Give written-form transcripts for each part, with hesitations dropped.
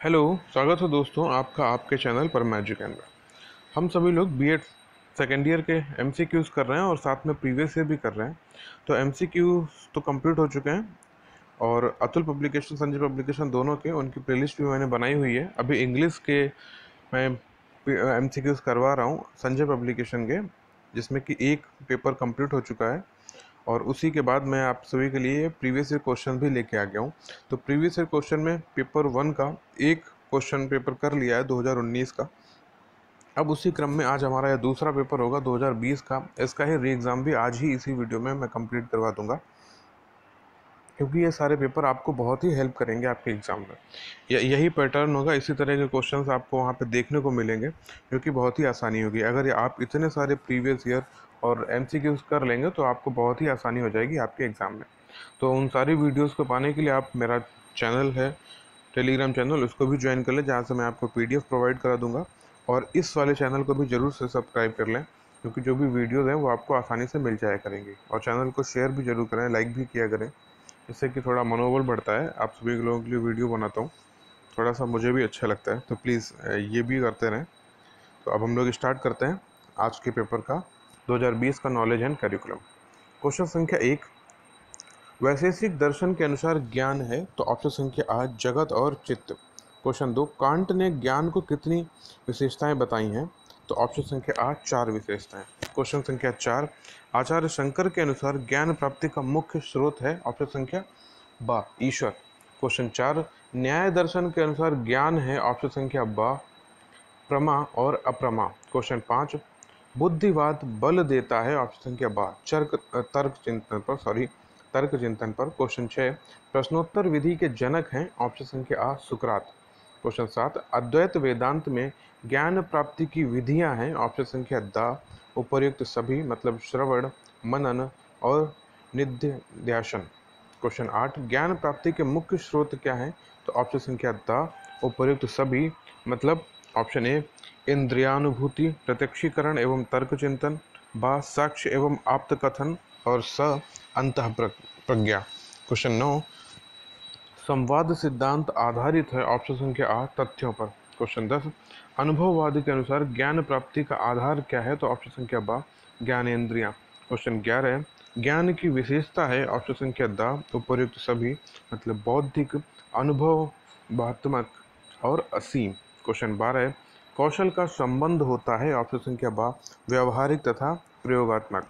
Hello, स्वागत है दोस्तों आपका आपके चैनल पर मैजिक एंड। हम सभी लोग बीएड सेकेंड ईयर के एमसीक्यूज कर रहे हैं और साथ में प्रीवियस ईयर भी कर रहे हैं। तो एमसीक्यूज तो कंप्लीट हो चुके हैं और अतुल पब्लिकेशन, संजय पब्लिकेशन दोनों के उनकी प्लेलिस्ट भी मैंने बनाई हुई है। अभी इंग्लिश के मैं एमसीक्यूज करवा रहा हूँ संजय पब्लिकेशन के, जिसमें कि एक पेपर कंप्लीट हो चुका है और उसी के बाद मैं आप सभी के लिए प्रीवियस ईयर क्वेश्चन भी लेके आ गया हूँ। तो प्रीवियस ईयर क्वेश्चन में पेपर 1 का एक क्वेश्चन पेपर कर लिया है 2019 का। अब उसी क्रम में आज हमारा यह दूसरा पेपर होगा 2020 का। इसका ही री एग्ज़ाम भी आज ही इसी वीडियो में मैं कंप्लीट करवा दूंगा, क्योंकि ये सारे पेपर आपको बहुत ही हेल्प करेंगे आपके एग्ज़ाम में। यही पैटर्न होगा, इसी तरह के क्वेश्चंस आपको वहाँ पे देखने को मिलेंगे, जो कि बहुत ही आसानी होगी। अगर ये आप इतने सारे प्रीवियस ईयर और एमसीक्यूज कर लेंगे तो आपको बहुत ही आसानी हो जाएगी आपके एग्ज़ाम में। तो उन सारी वीडियोज़ को पाने के लिए आप मेरा चैनल है टेलीग्राम चैनल, उसको भी ज्वाइन कर लें, जहाँ से मैं आपको पीडीएफ प्रोवाइड करा दूंगा। और इस वाले चैनल को भी ज़रूर से सब्सक्राइब कर लें, क्योंकि जो भी वीडियोज़ हैं वो आपको आसानी से मिल जाया करेंगी। और चैनल को शेयर भी जरूर करें, लाइक भी किया करें, इससे कि थोड़ा मनोबल बढ़ता है। आप सभी लोगों के लिए वीडियो बनाता हूँ, थोड़ा सा मुझे भी अच्छा लगता है, तो प्लीज़ ये भी करते रहें। तो अब हम लोग स्टार्ट करते हैं आज के पेपर का 2020 का नॉलेज एंड करिकुलम। क्वेश्चन संख्या 1, वैशेषिक दर्शन के अनुसार ज्ञान है, तो ऑप्शन संख्या आ जगत और चित्त। क्वेश्चन 2, कांट ने ज्ञान को कितनी विशेषताएं बताई हैं, तो ऑप्शन संख्या आ 4 विशेषताएं। क्वेश्चन संख्या 4, आचार्य शंकर के अनुसार ज्ञान प्राप्ति का मुख्य स्रोत है, ऑप्शन संख्या बा ईश्वर। क्वेश्चन 4, न्याय दर्शन के अनुसार ज्ञान है, ऑप्शन संख्या बा प्रमा और अप्रमा। क्वेश्चन 5, बुद्धिवाद बल देता है, ऑप्शन संख्या बा तर्क चिंतन पर। क्वेश्चन 6, प्रश्नोत्तर विधि के जनक हैं, ऑप्शन संख्या आ सुकरात। क्वेश्चन 7, अद्वैत वेदांत में ज्ञान प्राप्ति की विधियां हैं, ऑप्शन संख्या द उपर्युक्त सभी, मतलब श्रवण, मनन और निधिध्यासन। क्वेश्चन 8, ज्ञान प्राप्ति के मुख्य स्रोत क्या हैं, तो ऑप्शन संख्या द उपर्युक्त सभी, मतलब ऑप्शन ए इंद्रियानुभूति, प्रत्यक्षीकरण एवं तर्क चिंतन, बा साक्ष्य एवं आप्त कथन, और स अंतः प्रज्ञा। क्वेश्चन 9, संवाद सिद्धांत आधारित है, ऑप्शन संख्या आ तथ्यों पर। क्वेश्चन 10, अनुभववाद के अनुसार ज्ञान प्राप्ति का आधार क्या है, तो ऑप्शन संख्या बा ज्ञानेंद्रियां। क्वेश्चन 11, ज्ञान की विशेषता है, ऑप्शन संख्या द उपर्युक्त सभी, मतलब बौद्धिक, अनुभवात्मक और असीम। क्वेश्चन 12, कौशल का संबंध होता है, ऑप्शन संख्या बा व्यवहारिक तथा प्रयोगात्मक।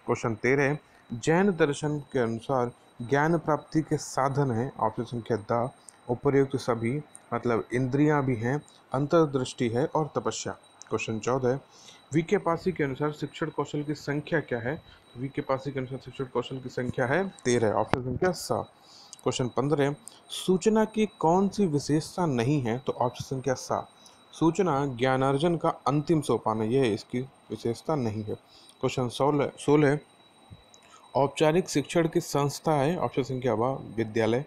क्वेश्चन 13, जैन दर्शन के अनुसार ज्ञान प्राप्ति के साधन हैं, ऑप्शन संख्या द उपर्युक्त सभी, मतलब इंद्रियां भी हैं, अंतर्दृष्टि है और तपस्या। क्वेश्चन 14, वीके पासी के अनुसार शिक्षण कौशल की संख्या क्या है, तो वीके पासी के अनुसार शिक्षण कौशल की संख्या है 13, ऑप्शन संख्या स। क्वेश्चन 15, सूचना की कौन सी विशेषता नहीं है, तो ऑप्शन संख्या सा सूचना ज्ञानार्जन का अंतिम सोपान है, यह इसकी विशेषता नहीं है। क्वेश्चन 16, औपचारिक शिक्षण की संस्था है, ऑप्शन संख्या बा विद्यालय।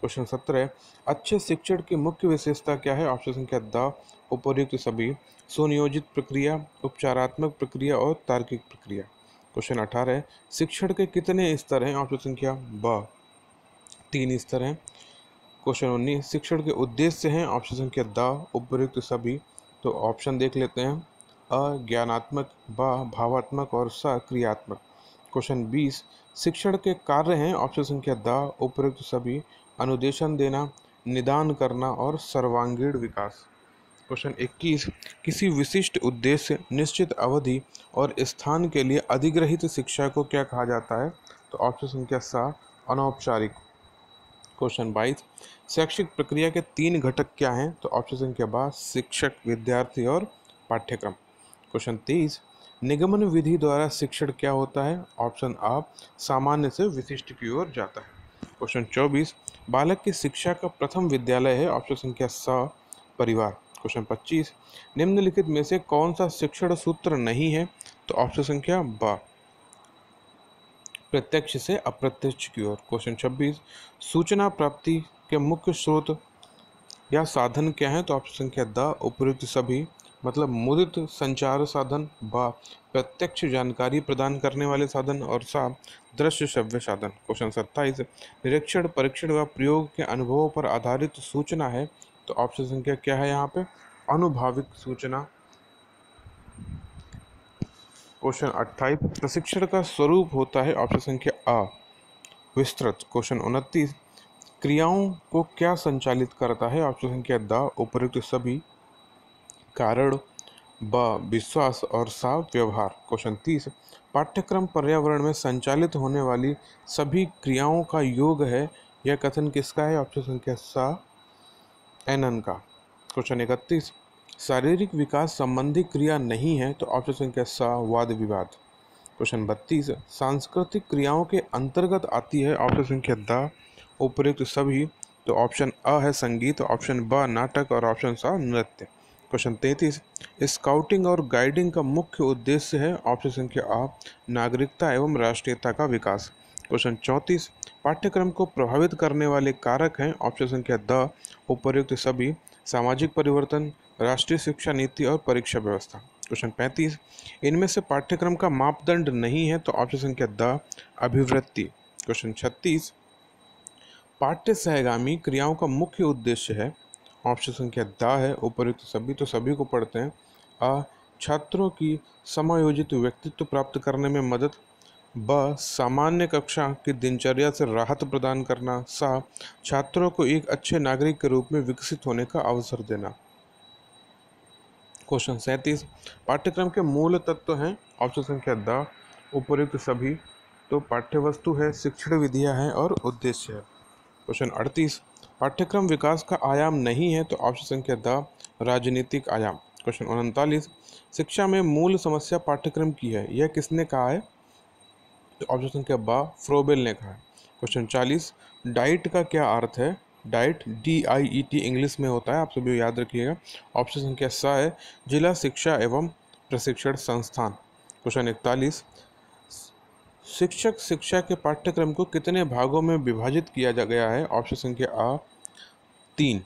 क्वेश्चन 17, अच्छे शिक्षण की मुख्य विशेषता क्या है, ऑप्शन संख्या द उपर्युक्त सभी, सुनियोजित प्रक्रिया, उपचारात्मक प्रक्रिया और तार्किक प्रक्रिया। क्वेश्चन 18, शिक्षण के कितने स्तर हैं, ऑप्शन संख्या ब 3 स्तर हैं। क्वेश्चन 19, शिक्षण के उद्देश्य हैं, ऑप्शन संख्या द उपर्युक्त सभी, तो ऑप्शन देख लेते हैं, अ ज्ञानात्मक, ब भावात्मक और स क्रियात्मक। क्वेश्चन 20, शिक्षण के कार्य हैं, ऑप्शन संख्या द उपर्युक्त सभी, अनुदेशन देना, निदान करना और सर्वांगीण विकास। क्वेश्चन 21, किसी विशिष्ट उद्देश्य, निश्चित अवधि और स्थान के लिए अधिग्रहित शिक्षा को क्या कहा जाता है, तो ऑप्शन संख्या स अनौपचारिक। क्वेश्चन 22, शैक्षिक प्रक्रिया के 3 घटक क्या हैं, तो ऑप्शन संख्या बा शिक्षक, विद्यार्थी और पाठ्यक्रम। क्वेश्चन 23, निगमन विधि द्वारा शिक्षण क्या होता है, ऑप्शन आ सामान्य से विशिष्ट की ओर जाता है। क्वेश्चन 24, बालक की शिक्षा का प्रथम विद्यालय है, ऑप्शन संख्या स परिवार। क्वेश्चन 25, निम्नलिखित में से कौन सा शिक्षण सूत्र नहीं है, तो ऑप्शन संख्या बा प्रत्यक्ष से अप्रत्यक्ष की ओर। क्वेश्चन 26, सूचना प्राप्ति के मुख्य स्रोत या साधन क्या है, तो ऑप्शन संख्या द उपर्युक्त सभी, मतलब मुद्रित संचार साधन, ब प्रत्यक्ष जानकारी प्रदान करने वाले साधन और सा दृश्य श्रव्य साधन। क्वेश्चन 27, निरीक्षण, परीक्षण व प्रयोग के अनुभवों पर आधारित सूचना है, तो ऑप्शन संख्या क्या है यहाँ पे? अनुभाविक सूचना। क्वेश्चन 28, प्रशिक्षण का स्वरूप होता है ऑप्शन संख्या आ विस्तृत। क्वेश्चन 29, क्रियाओं को क्या संचालित करता है ऑप्शन संख्या द उपयुक्त सभी, कारण, ब विश्वास और सा व्यवहार। क्वेश्चन 30, पाठ्यक्रम पर्यावरण में संचालित होने वाली सभी क्रियाओं का योग है, यह कथन किसका है? ऑप्शन संख्या सा एनन का। क्वेश्चन 31, शारीरिक विकास संबंधी क्रिया नहीं है, तो ऑप्शन संख्या सा वाद विवाद। क्वेश्चन 32, सांस्कृतिक क्रियाओं के अंतर्गत आती है ऑप्शन संख्या द उपयुक्त सभी, तो ऑप्शन अ है संगीत, ऑप्शन ब नाटक और ऑप्शन सा नृत्य। क्वेश्चन 33, स्काउटिंग और गाइडिंग का मुख्य उद्देश्य है ऑप्शन संख्या आ नागरिकता एवं राष्ट्रीयता का विकास। क्वेश्चन 34, पाठ्यक्रम को प्रभावित करने वाले कारक हैं ऑप्शन संख्या द उपयुक्त सभी, सामाजिक परिवर्तन, राष्ट्रीय शिक्षा नीति और परीक्षा व्यवस्था। क्वेश्चन 35, इनमें से पाठ्यक्रम का मापदंड नहीं है, तो ऑप्शन संख्या द अभिवृत्ति। क्वेश्चन 36, पाठ्य सहगामी क्रियाओं का मुख्य उद्देश्य है ऑप्शन संख्या द है उपयुक्त सभी, तो सभी को पढ़ते हैं। अ छात्रों की समायोजित व्यक्तित्व प्राप्त करने में मदद, ब सामान्य कक्षा की दिनचर्या से राहत प्रदान करना, सा छात्रों को एक अच्छे नागरिक के रूप में विकसित होने का अवसर देना। क्वेश्चन 37, पाठ्यक्रम के मूल तत्व हैं ऑप्शन संख्या द उपयुक्त सभी, तो पाठ्यवस्तु है, शिक्षण विधियां हैं और उद्देश्य है। क्वेश्चन 38, पाठ्यक्रम विकास का आयाम नहीं है, तो ऑप्शन संख्या द राजनीतिक आयाम। क्वेश्चन 39, शिक्षा में मूल समस्या पाठ्यक्रम की है, यह किसने कहा है? तो ऑप्शन संख्या ब फ्रोबेल ने कहा है। क्वेश्चन 40, डाइट का क्या अर्थ है? डाइट DIET इंग्लिश में होता है, आप सभी याद रखिएगा। ऑप्शन संख्या सा है जिला शिक्षा एवं प्रशिक्षण संस्थान। क्वेश्चन 41, शिक्षक शिक्षा के पाठ्यक्रम को कितने भागों में विभाजित किया जा गया है? ऑप्शन संख्या आ 3।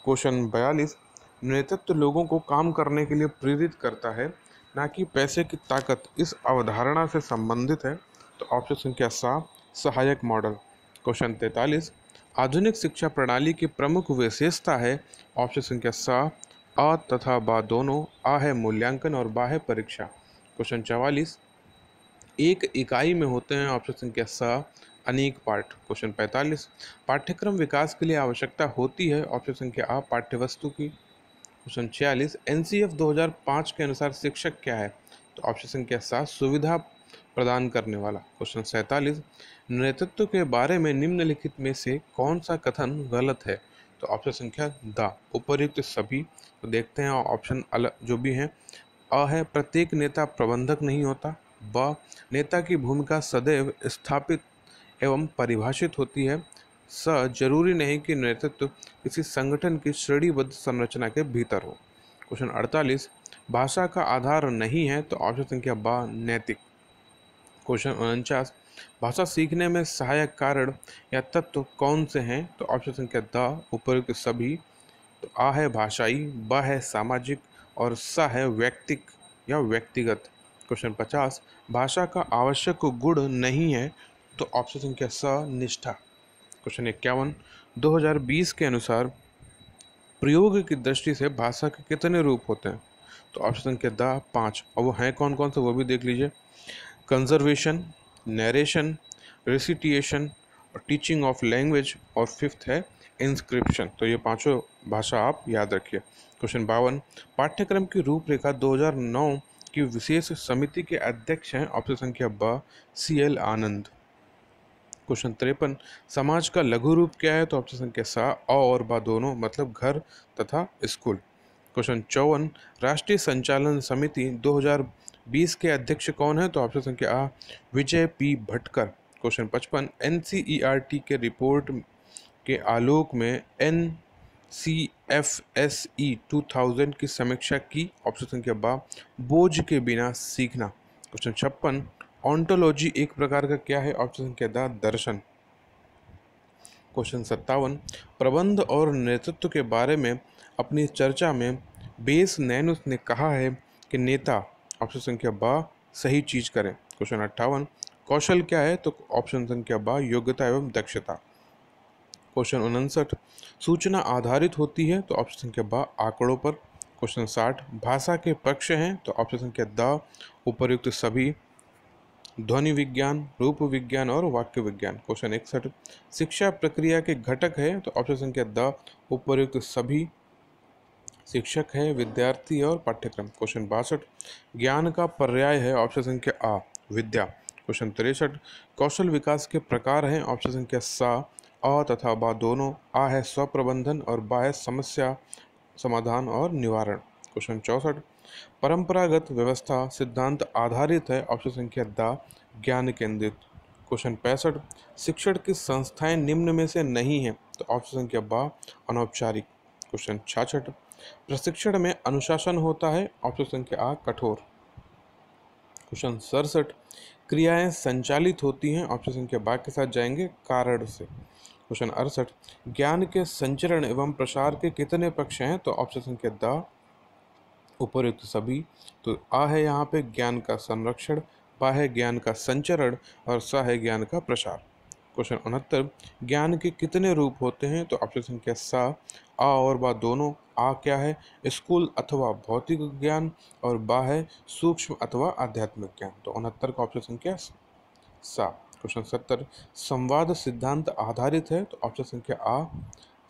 क्वेश्चन 42, नेतृत्व लोगों को काम करने के लिए प्रेरित करता है, ना कि पैसे की ताकत इस अवधारणा से संबंधित है, तो ऑप्शन संख्या सा सहायक मॉडल। क्वेश्चन 43, आधुनिक शिक्षा प्रणाली की प्रमुख विशेषता है ऑप्शन संख्या सा अ तथा बा दोनों, आ है मूल्यांकन और बा है परीक्षा। क्वेश्चन 44, एक इकाई में होते हैं ऑप्शन संख्या सा अनेक पाठ। क्वेश्चन 45, पाठ्यक्रम विकास के लिए आवश्यकता होती है ऑप्शन संख्या आ पाठ्यवस्तु की। क्वेश्चन 46, NCF 2005 के अनुसार शिक्षक क्या है? तो ऑप्शन संख्या सा सुविधा प्रदान करने वाला। क्वेश्चन 47, नेतृत्व के बारे में निम्नलिखित में से कौन सा कथन गलत है? तो ऑप्शन संख्या द उपयुक्त सभी। तो देखते हैं ऑप्शन अलग जो भी हैं। अ है प्रत्येक नेता प्रबंधक नहीं होता, ब नेता की भूमिका सदैव स्थापित एवं परिभाषित होती है, स जरूरी नहीं कि नेतृत्व किसी संगठन की श्रेणीबद्ध संरचना के भीतर हो। क्वेश्चन 48, भाषा का आधार नहीं है, तो ऑप्शन संख्या ब नैतिक। क्वेश्चन 49, भाषा सीखने में सहायक कारण या तत्व कौन से हैं? तो ऑप्शन संख्या द उपयुक्त सभी। तो आ है भाषाई, ब है सामाजिक और स है व्यक्तिक या व्यक्तिगत। क्वेश्चन 50, भाषा का आवश्यक गुण नहीं है, तो ऑप्शन संख्या स निष्ठा। क्वेश्चन 51, 2020 के अनुसार प्रयोग की दृष्टि से भाषा के कितने रूप होते हैं? तो ऑप्शन संख्या द 5, और वो हैं कौन कौन से वो भी देख लीजिए। कंजर्वेशन, नरेशन, रेसिटिएशन और टीचिंग ऑफ लैंग्वेज, और फिफ्थ है इंस्क्रिप्शन। तो ये पांचों भाषा आप याद रखिए। क्वेश्चन 52, पाठ्यक्रम की रूपरेखा 2009 की विशेष समिति के अध्यक्ष हैं ऑप्शन संख्या ब CL आनंद। क्वेश्चन 53, समाज का लघु रूप क्या है? तो ऑप्शन संख्या सा अ और बा दोनों, मतलब घर तथा स्कूल। क्वेश्चन 54, राष्ट्रीय संचालन समिति 2020 के अध्यक्ष कौन है? तो ऑप्शन संख्या आ विजय P भटकर। क्वेश्चन 55, NCERT के रिपोर्ट के आलोक में NCFSE 2000 की समीक्षा की, ऑप्शन संख्या बा बोझ के बिना सीखना। क्वेश्चन 56, ऑन्टोलॉजी एक प्रकार का क्या है? ऑप्शन संख्या द दर्शन। क्वेश्चन 57, प्रबंध और नेतृत्व के बारे में अपनी चर्चा में बेस नैनुस ने कहा है कि नेता ऑप्शन संख्या ब सही चीज करें। क्वेश्चन 58, कौशल क्या है? तो ऑप्शन संख्या ब योग्यता एवं दक्षता। क्वेश्चन 59 सूचना आधारित होती है तो ऑप्शन संख्या ब आंकड़ों पर। क्वेश्चन 60 भाषा के पक्ष हैं तो ऑप्शन संख्या द उपर्युक्त सभी। ध्वनि विज्ञान, रूप विज्ञान और वाक्य विज्ञान। क्वेश्चन 61 शिक्षा प्रक्रिया के घटक है तो ऑप्शन संख्या द उपर्युक्त सभी। शिक्षक है, विद्यार्थी और पाठ्यक्रम। क्वेश्चन 62 ज्ञान का पर्याय है ऑप्शन संख्या आ विद्या। क्वेश्चन 63 कौशल विकास के प्रकार हैं ऑप्शन संख्या सा अ तथा बा दोनों। आ है स्वप्रबंधन और बा है समस्या समाधान और निवारण। क्वेश्चन 64 परंपरागत व्यवस्था सिद्धांत आधारित है ऑप्शन संख्या द ज्ञान केंद्रित। क्वेश्चन 65 शिक्षण की संस्थाएं निम्न में से नहीं है तो ऑप्शन संख्या बा अनौपचारिक। क्वेश्चन 66 प्रशिक्षण में अनुशासन होता है ऑप्शन संख्या आ कठोर। क्वेश्चन 67 क्रियाएं संचालित होती हैं ऑप्शन संख्या बा के साथ जाएंगे कारण से। क्वेश्चन 68 ज्ञान के संचरण एवं प्रसार के कितने पक्ष हैं तो ऑप्शन संख्या द उपर्युक्त सभी। तो आ है यहाँ पे ज्ञान का संरक्षण, बा है ज्ञान का संचरण और सा है ज्ञान का प्रसार। क्वेश्चन 69 ज्ञान के कितने रूप होते हैं तो ऑप्शन संख्या सा आ और बा दोनों। आ क्या है स्कूल अथवा भौतिक ज्ञान और बा है सूक्ष्म अथवा आध्यात्मिक ज्ञान। तो 69 का ऑप्शन संख्या सा। क्वेश्चन 70 संवाद सिद्धांत आधारित है तो ऑप्शन संख्या आ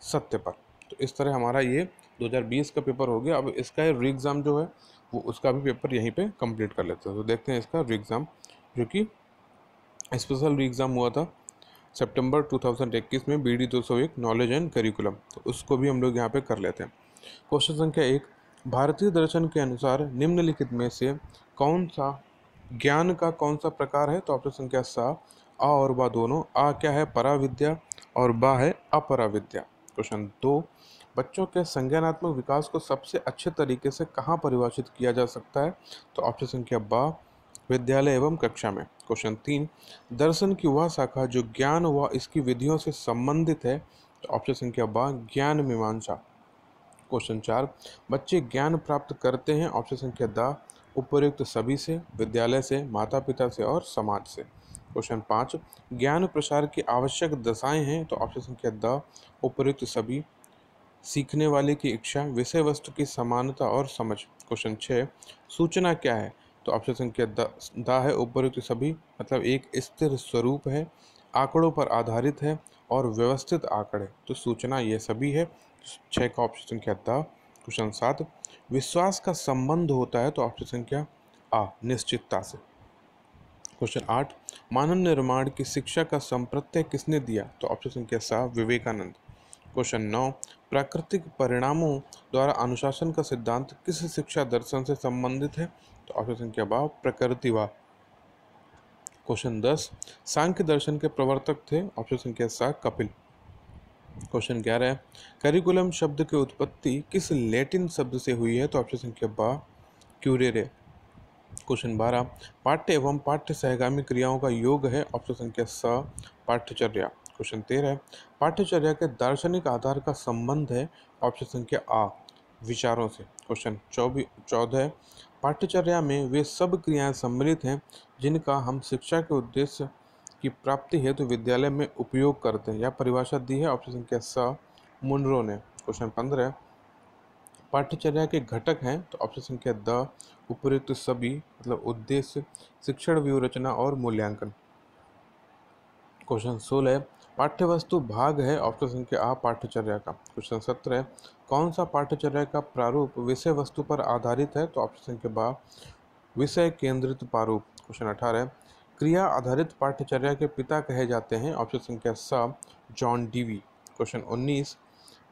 सत्य पर। तो इस तरह हमारा ये 2020 का पेपर हो गया। अब इसका री एग्ज़ाम जो है वो उसका भी पेपर यहीं पे कंप्लीट कर लेते हैं। तो देखते हैं इसका री एग्ज़ाम, जो कि स्पेशल री एग्ज़ाम हुआ था सितंबर 2021 में BD 201 नॉलेज एंड करिकुलम। तो उसको भी हम लोग यहाँ पे कर लेते हैं। क्वेश्चन संख्या 1 भारतीय दर्शन के अनुसार निम्नलिखित में से कौन सा ज्ञान का कौन सा प्रकार है तो ऑप्शन संख्या सा आ और बा दोनों। आ क्या है पराविद्या और बा है अपराविद्या। क्वेश्चन 2 बच्चों के संज्ञानात्मक विकास को सबसे अच्छे तरीके से कहाँ परिभाषित किया जा सकता है तो ऑप्शन संख्या बा विद्यालय एवं कक्षा में। क्वेश्चन 3 दर्शन की वह शाखा जो ज्ञान व इसकी विधियों से संबंधित है तो ऑप्शन संख्या बा ज्ञान मीमांसा। क्वेश्चन 4 बच्चे ज्ञान प्राप्त करते हैं ऑप्शन संख्या द उपर्युक्त सभी से, विद्यालय से, माता पिता से और समाज से। क्वेश्चन 5 ज्ञान प्रसार की आवश्यक दशाएं हैं तो ऑप्शन संख्या द उपर्युक्त सभी। सीखने वाले की इच्छा, विषय वस्तु की समानता और समझ। क्वेश्चन 6 सूचना क्या है तो ऑप्शन संख्या द है उपर्युक्त सभी, मतलब एक स्थिर स्वरूप है, आंकड़ों पर आधारित है और व्यवस्थित आंकड़े। तो सूचना ये सभी है। 6 का ऑप्शन संख्या द। क्वेश्चन 7 विश्वास का संबंध होता है तो ऑप्शन संख्या आ निश्चितता से। क्वेश्चन 8 मानव निर्माण की शिक्षा का संप्रत्यय किसने दिया तो ऑप्शन संख्या सा विवेकानंद। क्वेश्चन 9 प्राकृतिक परिणामों द्वारा अनुशासन का सिद्धांत किस शिक्षा दर्शन से संबंधित है तो ऑप्शन संख्या बा प्रकृतिवाद। क्वेश्चन 10 सांख्य दर्शन के प्रवर्तक थे ऑप्शन संख्या सा कपिल। क्वेश्चन 11 करिकुलम शब्द की उत्पत्ति किस लैटिन शब्द से हुई है तो ऑप्शन संख्या बा क्यूरेरे। क्वेश्चन 12 पाठ्य एवं पाठ्य सहगामी क्रियाओं का योग है ऑप्शन संख्या स पाठ्यचर्या। क्वेश्चन 13 पाठ्यचर्या के दार्शनिक आधार का संबंध है ऑप्शन संख्या आ विचारों से। क्वेश्चन 14 पाठ्यचर्या में वे सब क्रियाएं सम्मिलित हैं जिनका हम शिक्षा के उद्देश्य की प्राप्ति हेतु विद्यालय में उपयोग करते हैं। यह परिभाषा दी है ऑप्शन संख्या स मुनरो ने। क्वेश्चन 15 पाठ्यचर्या के घटक हैं तो ऑप्शन संख्या द उपर्युक्त सभी, मतलब उद्देश्य, शिक्षण व्यूहरचना और मूल्यांकन। क्वेश्चन 16 पाठ्यवस्तु भाग है ऑप्शन संख्या आ पाठ्यचर्या का। क्वेश्चन 17 कौन सा पाठ्यचर्या का प्रारूप विषय वस्तु पर आधारित है तो ऑप्शन संख्या बा विषय केंद्रित प्रारूप। क्वेश्चन 18 क्रिया आधारित पाठ्यचर्या के पिता कहे जाते हैं ऑप्शन संख्या सा जॉन डीवी। क्वेश्चन 19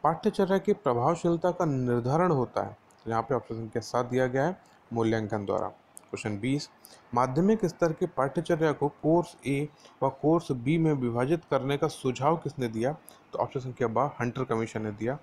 पाठ्यचर्या की प्रभावशीलता का निर्धारण होता है, यहाँ पे ऑप्शन संख्या 7 दिया गया है मूल्यांकन द्वारा। क्वेश्चन 20 माध्यमिक स्तर की पाठ्यचर्या को कोर्स ए व कोर्स बी में विभाजित करने का सुझाव किसने दिया तो ऑप्शन संख्या बा हंटर कमीशन ने दिया।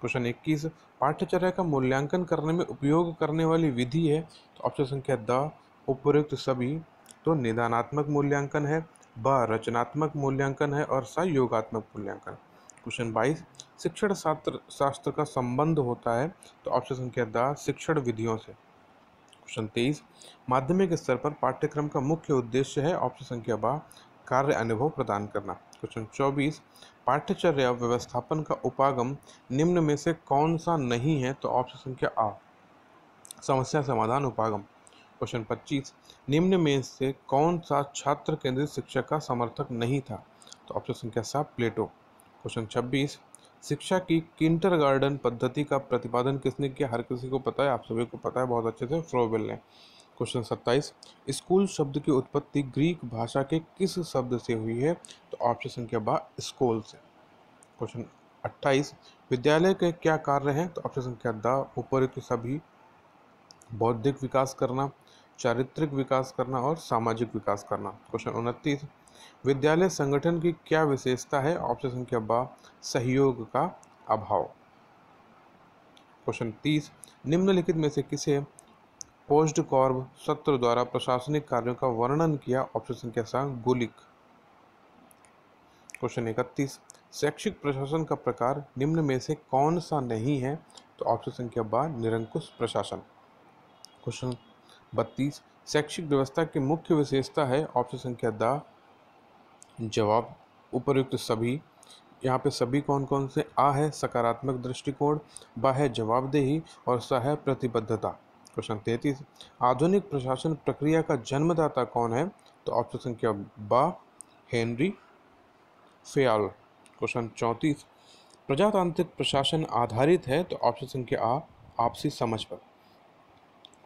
क्वेश्चन 21 पाठ्यचर्या का मूल्यांकन करने में उपयोग करने वाली विधि है तो ऑप्शन संख्या द उपर्युक्त सभी। तो निदानात्मक मूल्यांकन है, ब रचनात्मक मूल्यांकन है और सा योगात्मक मूल्यांकन। क्वेश्चन 22 शिक्षण शास्त्र का संबंध होता है तो ऑप्शन संख्या द शिक्षण विधियों से। क्वेश्चन 23 माध्यमिक स्तर पर पाठ्यक्रम का मुख्य उद्देश्य है ऑप्शन संख्या बा कार्य अनुभव प्रदान करना। क्वेश्चन 24, पाठ्यचर्या व्यवस्थापन का उपागम निम्न में से कौन सा नहीं है? तो ऑप्शन संख्या आ, समस्या समाधान उपागम। क्वेश्चन 25, निम्न में से कौन सा छात्र केंद्रित शिक्षा का समर्थक नहीं था? तो ऑप्शन संख्या सा, प्लेटो। क्वेश्चन 26, शिक्षा की किंडरगार्टन पद्धति का प्रतिपादन किसने किया? हर किसी को पता है, आप सभी को पता है बहुत अच्छे से, फ्रोबेल ने। क्वेश्चन 27, स्कूल शब्द की उत्पत्ति ग्रीक भाषा के किस शब्द से हुई है? तो ऑप्शन संख्या बा, स्कूल से। क्वेश्चन 28, विद्यालय के क्या कार्य हैं? तो ऑप्शन संख्या द, उपयुक्त सभी, बौद्धिक विकास करना, चारित्रिक विकास करना और सामाजिक विकास करना। क्वेश्चन 29, विद्यालय संगठन की क्या विशेषता है? ऑप्शन संख्या बा, सहयोग का अभाव। क्वेश्चन 30, निम्नलिखित में से किसे पोस्ट कॉर्ब सत्र द्वारा प्रशासनिक कार्यों का वर्णन किया? ऑप्शन संख्या सा, गुलिक। क्वेश्चन 31, शैक्षिक प्रशासन का प्रकार निम्न में से कौन सा नहीं है? तो ऑप्शन संख्या बा, निरंकुश प्रशासन। क्वेश्चन 32, शैक्षिक व्यवस्था की मुख्य विशेषता है? ऑप्शन संख्या द, जवाब उपयुक्त सभी। यहाँ पे सभी कौन कौन से? आ है सकारात्मक दृष्टिकोण, बा है जवाबदेही और सा है प्रतिबद्धता। क्वेश्चन 33, आधुनिक प्रशासन प्रक्रिया का जन्मदाता कौन है? तो ऑप्शन संख्या बा, हेनरी फेयाल। क्वेश्चन 34, प्रजातांत्रिक प्रशासन आधारित है? तो ऑप्शन संख्या आ, आपसी समझ पर।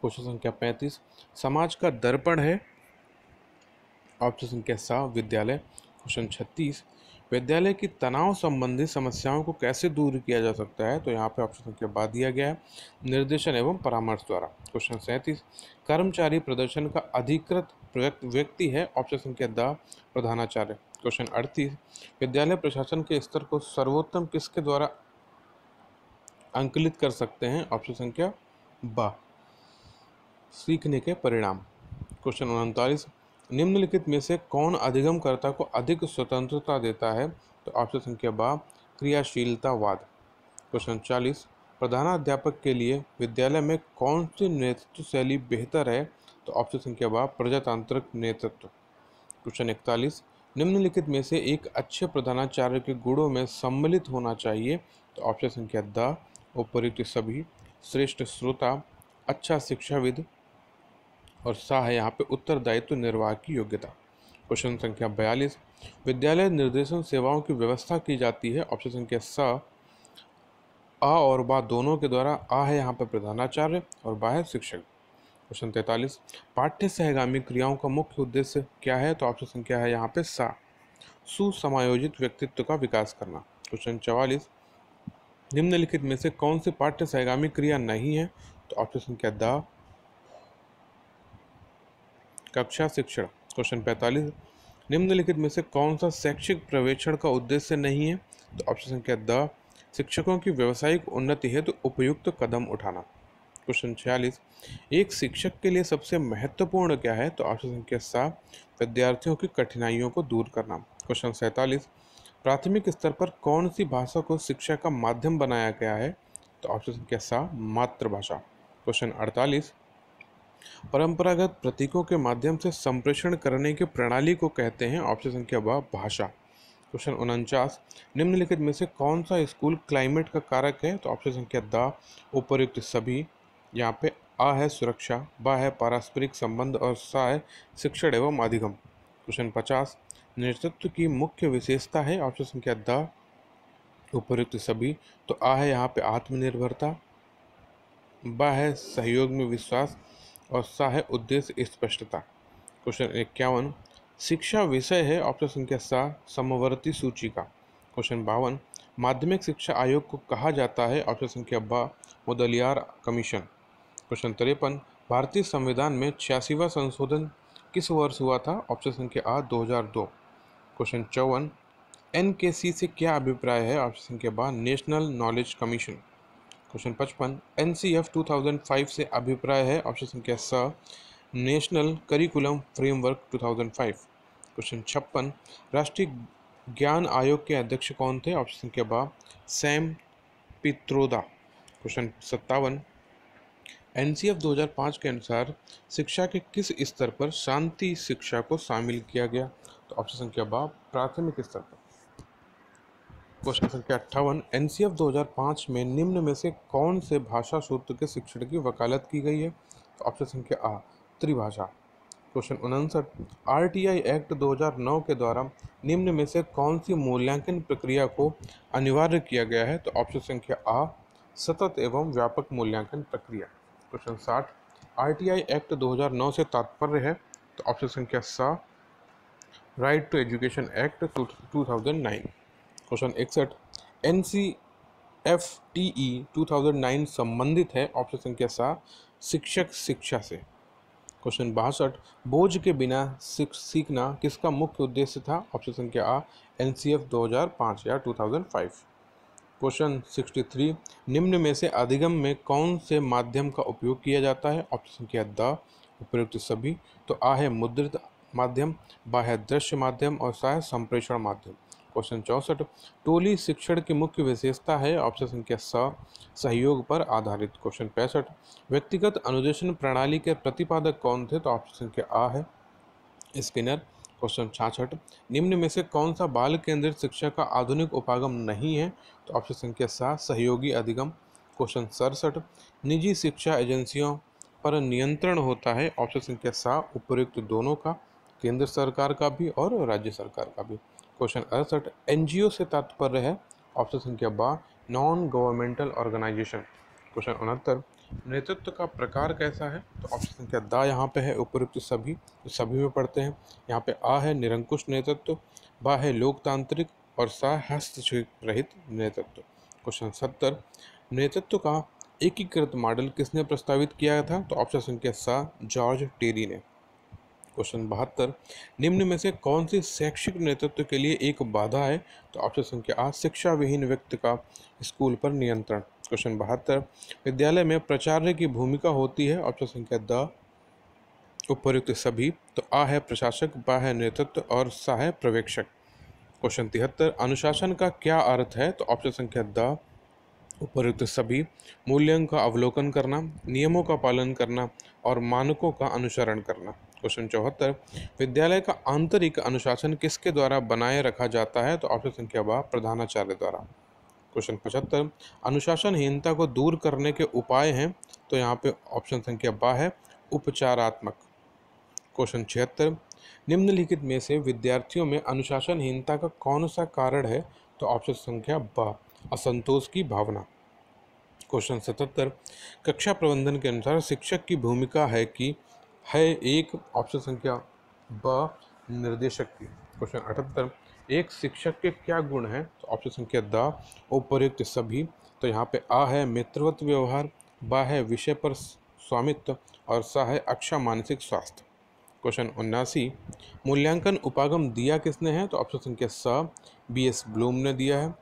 क्वेश्चन संख्या 35, समाज का दर्पण है? ऑप्शन संख्या सा, विद्यालय। क्वेश्चन 36, विद्यालय की तनाव संबंधी समस्याओं को कैसे दूर किया जा सकता है? तो यहाँ पे ऑप्शन संख्या बा दिया गया है, निर्देशन एवं परामर्श द्वारा। क्वेश्चन 37, कर्मचारी प्रदर्शन का अधिकृत व्यक्ति है? ऑप्शन संख्या द, प्रधानाचार्य। क्वेश्चन 38, विद्यालय प्रशासन के स्तर को सर्वोत्तम किसके द्वारा अंकलित कर सकते हैं? ऑप्शन संख्या बा, सीखने के परिणाम। क्वेश्चन 39, निम्नलिखित में से कौन अधिगमकर्ता को अधिक स्वतंत्रता देता है? तो ऑप्शन संख्या बा, क्रियाशीलतावाद। क्वेश्चन 40, प्रधानाध्यापक के लिए विद्यालय में कौन सी नेतृत्व शैली बेहतर है? तो ऑप्शन संख्या बा, प्रजातांत्रिक नेतृत्व। क्वेश्चन 41, निम्नलिखित में से एक अच्छे प्रधानाचार्य के गुणों में सम्मिलित होना चाहिए? तो ऑप्शन संख्या द, उपयुक्त सभी, श्रेष्ठ श्रोता, अच्छा शिक्षाविद और सा है यहाँ पे उत्तरदायित्व निर्वाह की योग्यता। क्वेश्चन संख्या 42, विद्यालय निर्देशन सेवाओं की व्यवस्था की जाती है? ऑप्शन संख्या सा, आ और बा दोनों के द्वारा। आ है यहाँ पे प्रधानाचार्य और बा है शिक्षक। क्वेश्चन 43, पाठ्य सहगामी क्रियाओं का मुख्य उद्देश्य क्या है? तो ऑप्शन संख्या है यहाँ पे सा, सुसमायोजित व्यक्तित्व का विकास करना। क्वेश्चन 44, निम्नलिखित में से कौन सी पाठ्य सहगामी क्रिया नहीं है? तो ऑप्शन संख्या द, कक्षा शिक्षण। क्वेश्चन 45, निम्नलिखित में से कौन सा शैक्षिक प्रवेक्षण का उद्देश्य नहीं है? तो ऑप्शन संख्या द, शिक्षकों की व्यावसायिक उन्नति हेतु उपयुक्त कदम उठाना। क्वेश्चन 46, एक शिक्षक के लिए सबसे महत्वपूर्ण क्या है? तो ऑप्शन संख्या सा, विद्यार्थियों की कठिनाइयों को दूर करना। क्वेश्चन 47, प्राथमिक स्तर पर कौन सी भाषा को शिक्षा का माध्यम बनाया गया है? तो ऑप्शन संख्या सा, मातृभाषा। क्वेश्चन 48, परंपरागत प्रतीकों के माध्यम से संप्रेषण करने की प्रणाली को कहते हैं? ऑप्शन संख्या बा, भाषा। क्वेश्चन 49, निम्नलिखित में से कौन सा स्कूल क्लाइमेट का कारक है? तो ऑप्शन संख्या द, उपयुक्त सभी। यहाँ पे आ है सुरक्षा, बा है पारस्परिक संबंध और सा है शिक्षण एवं अधिगम। क्वेश्चन 50, नेतृत्व की मुख्य विशेषता है? ऑप्शन संख्या द, उपयुक्त सभी। तो आ है यहाँ पे आत्मनिर्भरता, बा है सहयोग में विश्वास और सा है उद्देश्य स्पष्टता। क्वेश्चन 51, शिक्षा विषय है? ऑप्शन संख्या सा, समवर्ती सूची का। क्वेश्चन 52, माध्यमिक शिक्षा आयोग को कहा जाता है? ऑप्शन संख्या बा, मुदलियार कमीशन। क्वेश्चन 53, भारतीय संविधान में 86वां संशोधन किस वर्ष हुआ था? ऑप्शन संख्या आ, 2002। क्वेश्चन 54, NKC से क्या अभिप्राय है? ऑप्शन संख्या बा, national knowledge commission. Question 55, NCF 2005 से अभिप्राय है? ऑप्शन संख्या स, नेशनल करिकुलम फ्रेमवर्क 2005। क्वेश्चन 56, राष्ट्रीय ज्ञान आयोग के अध्यक्ष कौन थे? ऑप्शन संख्या बा, सैम पित्रोदा। क्वेश्चन 57, NCF 2005 के अनुसार शिक्षा के किस स्तर पर शांति शिक्षा को शामिल किया गया? तो तो ऑप्शन संख्या बा प्राथमिक स्तर पर। क्वेश्चन संख्या 58, एनसीएफ 2005 में निम्न में से कौन से भाषा सूत्र के शिक्षण की वकालत की गई है? तो ऑप्शन संख्या आ त्रिभाषा। क्वेश्चन 59, आरटीआई एक्ट 2009 के द्वारा निम्न में से कौन सी मूल्यांकन प्रक्रिया को अनिवार्य किया गया है? तो ऑप्शन संख्या आ सतत एवं व्यापक मूल्यांकन प्रक्रिया। क्वेश्चन 60, आरटीआई एक्ट 2009 से तात्पर्य है? तो ऑप्शन संख्या सा right to education act 2009। Question 61, NCFTE 2009 संबंधित है? ऑप्शन संख्या सा शिक्षक शिक्षा से। क्वेश्चन 62, बोझ के बिना सीखना किसका मुख्य उद्देश्य था? ऑप्शन संख्या आ एनसीएफ 2005 या 2005। क्वेश्चन 63, निम्न में से अधिगम में कौन से माध्यम का उपयोग किया जाता है? ऑप्शन संख्या द उपयुक्त सभी। तो आ है मुद्रित माध्यम, बा है दृश्य माध्यम और सा है संप्रेषण माध्यम। क्वेश्चन 64, टोली शिक्षण की मुख्य विशेषता है? ऑप्शन संख्या स सहयोग पर आधारित। क्वेश्चन 65, व्यक्तिगत अनुदेशन प्रणाली के प्रतिपादक कौन थे? तो ऑप्शन संख्या आ है स्किनर। क्वेश्चन 66, निम्न में से कौन सा बाल केंद्रित शिक्षा का आधुनिक उपागम नहीं है? तो ऑप्शन संख्या सा सहयोगी अधिगम। क्वेश्चन 67, निजी शिक्षा एजेंसियों पर नियंत्रण होता है? ऑप्शन संख्या सा उपयुक्त दोनों का, केंद्र सरकार का भी और राज्य सरकार का भी। क्वेश्चन 68, एनजीओ से तात्पर्य है? ऑप्शन संख्या बा नॉन गवर्नमेंटल ऑर्गेनाइजेशन। क्वेश्चन 69, नेतृत्व का प्रकार कैसा है? तो ऑप्शन संख्या दा यहाँ पे है उपयुक्त सभी, तो सभी में पढ़ते हैं। यहाँ पे आ है निरंकुश नेतृत्व, बा है लोकतांत्रिक और सा हस्तक्षेप रहित नेतृत्व। क्वेश्चन 70, नेतृत्व का एकीकृत मॉडल किसने प्रस्तावित किया था? तो ऑप्शन संख्या सा जॉर्ज टेरी ने। क्वेश्चन 72, निम्न में से कौन सी शैक्षिक नेतृत्व के लिए एक बाधा है? तो ऑप्शन संख्या आ शिक्षा विहीन व्यक्ति का स्कूल पर नियंत्रण। क्वेश्चन 72, विद्यालय में प्राचार्य की भूमिका होती है? ऑप्शन संख्या द उपयुक्त सभी। तो आ है प्रशासक, बा है नेतृत्व और सा है पर्यवेक्षक। क्वेश्चन 73, अनुशासन का क्या अर्थ है? तो ऑप्शन संख्या द उपयुक्त सभी। मूल्यों का अवलोकन करना, नियमों का पालन करना और मानकों का अनुसरण करना। क्वेश्चन 74, विद्यालय का आंतरिक अनुशासन किसके द्वारा बनाए रखा जाता है? तो ऑप्शन संख्या बा प्रधानाचार्य द्वारा। क्वेश्चन 75, अनुशासनहीनता को दूर करने के उपाय हैं? तो यहाँ पे ऑप्शन संख्या बा है उपचारात्मक। क्वेश्चन 76, निम्नलिखित में से विद्यार्थियों में अनुशासनहीनता का कौन सा कारण है? तो ऑप्शन संख्या बा असंतोष की भावना। क्वेश्चन 77, कक्षा प्रबंधन के अनुसार शिक्षक की भूमिका है कि है एक? ऑप्शन संख्या ब निर्देशक की। क्वेश्चन 78, एक शिक्षक के क्या गुण हैं? तो ऑप्शन संख्या द उपयुक्त सभी। तो यहाँ पे आ है मित्रवत व्यवहार, बा है विषय पर स्वामित्व और सा है अच्छा मानसिक स्वास्थ्य। क्वेश्चन 79, मूल्यांकन उपागम दिया किसने है? तो ऑप्शन संख्या सा बीएस ब्लूम ने दिया है।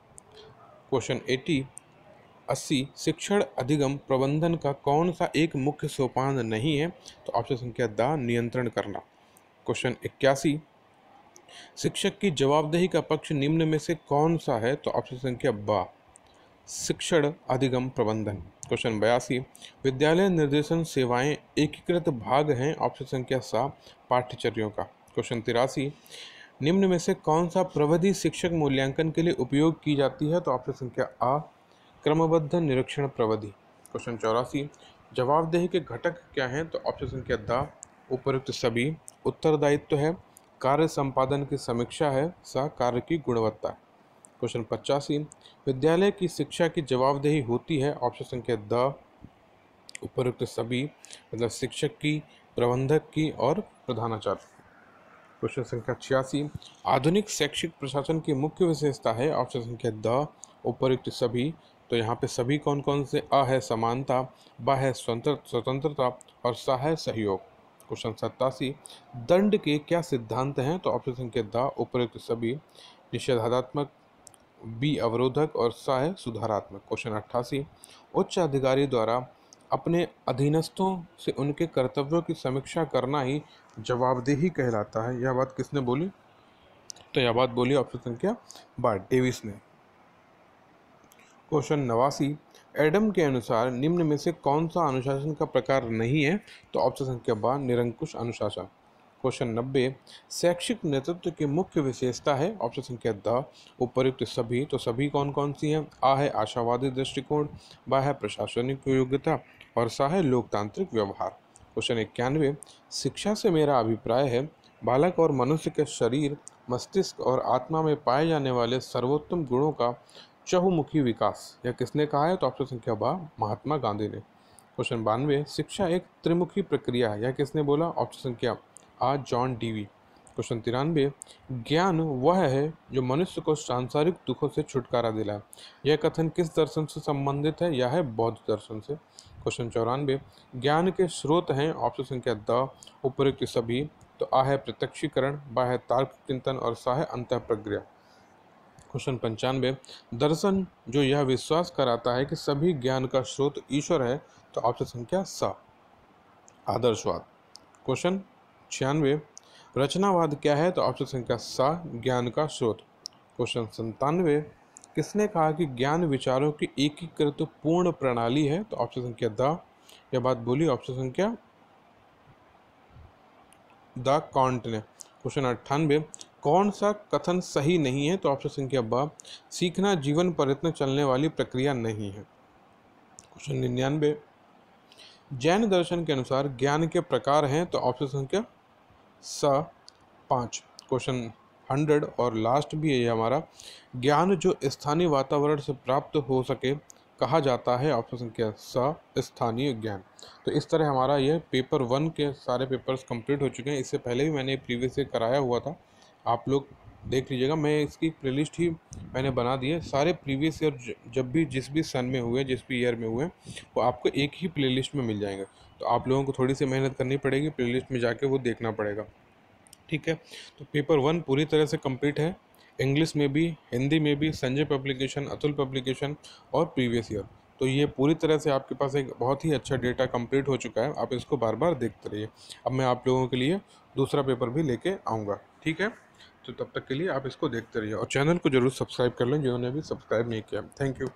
क्वेश्चन 80 शिक्षण अधिगम प्रबंधन का कौन सा एक मुख्य सोपान नहीं है? तो ऑप्शन संख्या द नियंत्रण करना। क्वेश्चन 81, शिक्षक की जवाबदेही का पक्ष निम्न में से कौन सा है? तो ऑप्शन संख्या बा शिक्षण अधिगम प्रबंधन। क्वेश्चन 82, विद्यालय निर्देशन सेवाएं एकीकृत भाग हैं? ऑप्शन संख्या सा पाठ्यचर्यों का। क्वेश्चन 83, निम्न में से कौन सा प्रविधि शिक्षक मूल्यांकन के लिए उपयोग की जाती है? तो ऑप्शन संख्या आ क्रमबद्ध निरीक्षण प्रविधि। क्वेश्चन 84, जवाबदेही के घटक क्या हैं? तो ऑप्शन संख्या द उपयुक्त सभी। उत्तरदायित्व है, कार्य संपादन की समीक्षा है, सा कार्य की गुणवत्ता। क्वेश्चन 85, विद्यालय की शिक्षा की जवाबदेही होती है? ऑप्शन संख्या द उपयुक्त सभी, मतलब शिक्षक की, प्रबंधक की और प्रधानाचार्य। क्वेश्चन संख्या 86, आधुनिक शैक्षिक प्रशासन की मुख्य विशेषता है? ऑप्शन संख्या द उपयुक्त सभी। तो यहाँ पे सभी कौन कौन से? आ है समानता, बा है स्वतंत्रता और सा है सहयोग। क्वेश्चन 87, दंड के क्या सिद्धांत हैं? तो ऑप्शन संख्या द उपयुक्त सभी, निषेधात्मक, बी अवरोधक और सा है सुधारात्मक। क्वेश्चन 88, उच्च अधिकारी द्वारा अपने अधीनस्थों से उनके कर्तव्यों की समीक्षा करना ही जवाबदेही कहलाता है। यह बात किसने बोली? तो यह बात बोली ऑप्शन संख्या बा डेविस ने। क्वेश्चन 89, एडम के अनुसार निम्न में से कौन सा अनुशासन का प्रकार नहीं है? तो ऑप्शन संख्या बा निरंकुश अनुशासन। क्वेश्चन 90, शैक्षिक नेतृत्व की मुख्य विशेषता है। ऑप्शन संख्या द उपयुक्त सभी। तो सभी कौन कौन सी हैं? आ है आशावादी दृष्टिकोण, बा है प्रशासनिक योग्यता और सा है लोकतांत्रिक व्यवहार। क्वेश्चन 91, शिक्षा से मेरा अभिप्राय है बालक और मनुष्य के शरीर, मस्तिष्क और आत्मा में पाए जाने वाले सर्वोत्तम गुणों का चहुमुखी विकास। यह किसने कहा है? तो ऑप्शन संख्या बा महात्मा गांधी ने। क्वेश्चन 92, शिक्षा एक त्रिमुखी प्रक्रिया है। यह किसने बोला? ऑप्शन संख्या आ जॉन डीवी। क्वेश्चन 93, ज्ञान वह है जो मनुष्य को सांसारिक दुखों से छुटकारा दिलाए। यह कथन किस दर्शन से संबंधित है? यह है बौद्ध दर्शन से। क्वेश्चन 94, ज्ञान के स्रोत हैं। ऑप्शन संख्या द उपयुक्त सभी। तो आ है प्रत्यक्षीकरण, बा है तार्क चिंतन और सा है अंतःप्रज्ञा। क्वेश्चन 95, दर्शन जो यह विश्वास कराता है कि सभी ज्ञान का स्रोत ईश्वर है। तो ऑप्शन संख्या सा आदर्शवाद। क्वेश्चन 96, रचनावाद क्या है? तो ऑप्शन संख्या सा ज्ञान का स्रोत। क्वेश्चन 97, किसने कहा कि ज्ञान विचारों की एकीकृत पूर्ण प्रणाली है? तो ऑप्शन संख्या द यह बात बोली ऑप्शन संख्या द कॉन्ट ने। क्वेश्चन 98, कौन सा कथन सही नहीं है? तो ऑप्शन संख्या ब सीखना जीवन प्रयत्न चलने वाली प्रक्रिया नहीं है। क्वेश्चन 99, जैन दर्शन के अनुसार ज्ञान के प्रकार हैं। तो ऑप्शन संख्या स 5। क्वेश्चन 100 और लास्ट भी है ये हमारा, ज्ञान जो स्थानीय वातावरण से प्राप्त हो सके कहा जाता है। ऑप्शन संख्या स स्थानीय ज्ञान। तो इस तरह हमारा ये पेपर 1 के सारे पेपर्स कंप्लीट हो चुके हैं। इससे पहले भी मैंने प्रीवियस ईयर कराया हुआ था, आप लोग देख लीजिएगा। मैं इसकी प्लेलिस्ट ही मैंने बना दी है। सारे प्रीवियस ईयर जब भी जिस भी सन में हुए, जिस भी ईयर में हुए, वो आपको एक ही प्लेलिस्ट में मिल जाएंगे। तो आप लोगों को थोड़ी सी मेहनत करनी पड़ेगी, प्लेलिस्ट में जाके वो देखना पड़ेगा। ठीक है, तो पेपर 1 पूरी तरह से कंप्लीट है, इंग्लिश में भी, हिंदी में भी, संजय पब्लिकेशन, अतुल पब्लिकेशन और प्रीवियस ईयर। तो ये पूरी तरह से आपके पास एक बहुत ही अच्छा डेटा कंप्लीट हो चुका है। आप इसको बार बार देखते रहिए। अब मैं आप लोगों के लिए दूसरा पेपर भी लेके आऊँगा। ठीक है, तो तब तक के लिए आप इसको देखते रहिए और चैनल को जरूर सब्सक्राइब कर लें जिन्होंने अभी सब्सक्राइब नहीं किया। Thank you.